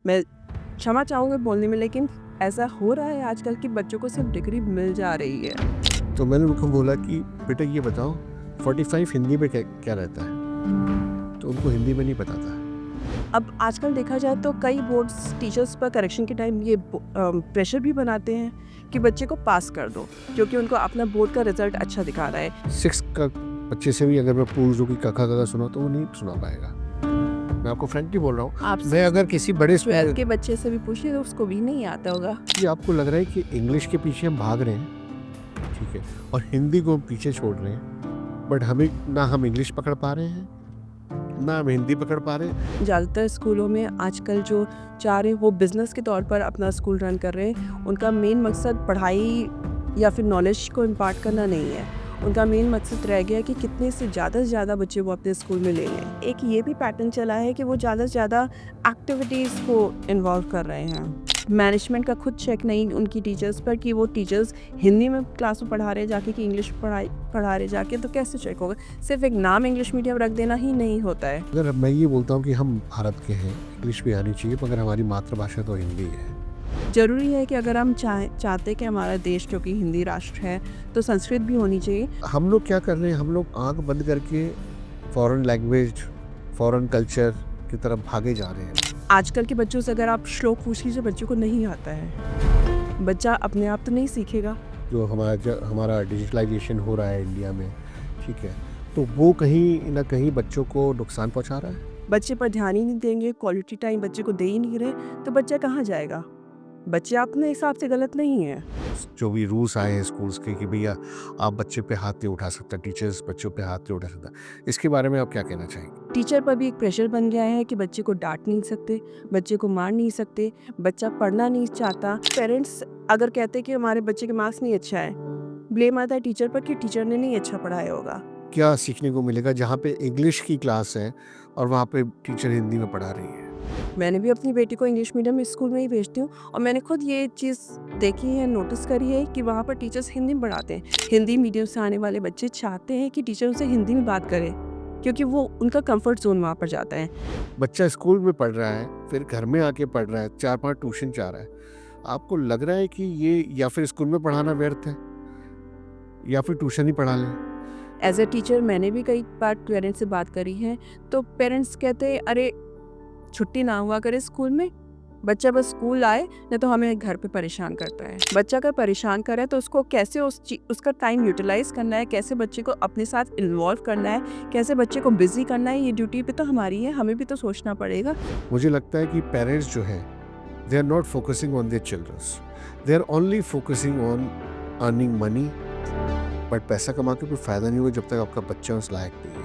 मैं क्षमा चाहूँगी बोलने में, लेकिन ऐसा हो रहा है आजकल कि बच्चों को सिर्फ डिग्री मिल जा रही है। तो मैंने उनको बोला कि बेटा ये बताओ 45 हिंदी में क्या क्या रहता है, तो उनको हिंदी में नहीं पता था। अब आजकल देखा जाए तो कई बोर्ड्स टीचर्स पर करेक्शन के टाइम ये प्रेशर भी बनाते हैं कि बच्चे को पास कर दो, क्योंकि उनको अपना बोर्ड का रिजल्ट अच्छा दिखा रहा है। 6 का बच्चे से भी अगर मैं पूछ दूँ कि काका काका सुना तो वो नहीं सुना पाएगा। मैं आपको फ्रेंकली बोल रहा हूँ। आप मैं अगर किसी बड़े 12th के बच्चे से भी पूछिए तो उसको भी नहीं आता होगा। कि आपको लग रहा है कि इंग्लिश के पीछे हम भाग रहे हैं, ठीक है, और हिंदी को हम पीछे छोड़ रहे हैं, बट हमें ना हम इंग्लिश पकड़ पा रहे हैं ना हम हिंदी पकड़ पा रहे हैं। ज़्यादातर स्कूलों में आजकल जो चाह रहे हैं वो बिजनेस के तौर पर अपना स्कूल रन कर रहे हैं। उनका मेन मकसद पढ़ाई या फिर नॉलेज को इम्पार्ट करना नहीं है। उनका मेन मकसद रह गया कि कितने से ज़्यादा बच्चे वो अपने स्कूल में ले लें। एक ये भी पैटर्न चला है कि वो ज़्यादा से ज़्यादा एक्टिविटीज़ को इन्वॉल्व कर रहे हैं। मैनेजमेंट का खुद चेक नहीं उनकी टीचर्स पर कि वो टीचर्स हिंदी में क्लास में पढ़ा रहे जाके कि इंग्लिश पढ़ा रहे जाके, तो कैसे चेक होगा? सिर्फ एक नाम इंग्लिश मीडियम रख देना ही नहीं होता है। अगर मैं ये बोलता हूँ कि हम भारत के हैं, इंग्लिश भी आनी चाहिए, मगर हमारी मातृभाषा तो हिंदी है। ज़रूरी है कि अगर हम चाहते कि हमारा देश जो कि हिंदी राष्ट्र है तो संस्कृत भी होनी चाहिए। हम लोग क्या कर रहे हैं, हम लोग आंख बंद करके फॉरेन लैंग्वेज, फॉरेन कल्चर की तरफ भागे जा रहे हैं। आजकल के बच्चों से अगर आप श्लोक पूछ लीजिए, बच्चों को नहीं आता है। बच्चा अपने आप तो नहीं सीखेगा। जो हमारा डिजिटलाइजेशन हो रहा है इंडिया में, ठीक है, तो वो कहीं ना कहीं बच्चों को नुकसान पहुंचा रहा है। बच्चे पर ध्यान ही नहीं देंगे, क्वालिटी टाइम बच्चे को दे ही नहीं रहे, तो बच्चा कहाँ जाएगा? बच्चे अपने हिसाब से गलत नहीं है। जो भी रूल्स आए हैं स्कूल्स के कि भैया आप बच्चे पे हाथ नहीं उठा सकता, टीचर्स बच्चों पे हाथ नहीं उठा सकता, इसके बारे में आप क्या कहना चाहेंगे? टीचर पर भी एक प्रेशर बन गया है कि बच्चे को डांट नहीं सकते, बच्चे को मार नहीं सकते, बच्चा पढ़ना नहीं चाहता। पेरेंट्स अगर कहते हैं कि हमारे बच्चे के मार्क्स नहीं अच्छा है, ब्लेम आता है टीचर पर कि टीचर ने नहीं अच्छा पढ़ाया होगा। क्या सीखने को मिलेगा जहाँ पे इंग्लिश की क्लास है और वहाँ पे टीचर हिंदी में पढ़ा रही है? मैंने भी अपनी बेटी को इंग्लिश मीडियम स्कूल में ही भेजती हूँ और मैंने खुद ये चीज़ देखी है, नोटिस करी है कि वहाँ पर टीचर्स हिंदी में पढ़ाते हैं। हिंदी मीडियम से आने वाले बच्चे चाहते हैं कि टीचर उनसे हिंदी में बात करे, क्योंकि वो उनका कंफर्ट जोन वहाँ पर जाता है। बच्चा स्कूल में पढ़ रहा है, फिर घर में आके पढ़ रहा है, 4-5 ट्यूशन जा रहा है। आपको लग रहा है कि ये या फिर स्कूल में पढ़ाना व्यर्थ है या फिर ट्यूशन ही पढ़ा लें? एज ए टीचर मैंने भी कई बार पेरेंट्स से बात करी है, तो पेरेंट्स कहते हैं अरे छुट्टी ना हुआ करे स्कूल में, बच्चा बस स्कूल आए, नहीं तो हमें घर पे परेशान करता है। बच्चा अगर परेशान करे तो उसको कैसे उसका टाइम यूटिलाइज करना है, कैसे बच्चे को अपने साथ इन्वॉल्व करना है, कैसे बच्चे को बिजी करना है, ये ड्यूटी भी तो हमारी है, हमें भी तो सोचना पड़ेगा। मुझे लगता है कि पेरेंट्स जो है they are not focusing on their childrens, they are only focusing on earning money, but पैसा कमा के कोई फ़ायदा नहीं होगा जब तक आपका बच्चा उस लायक नहीं है।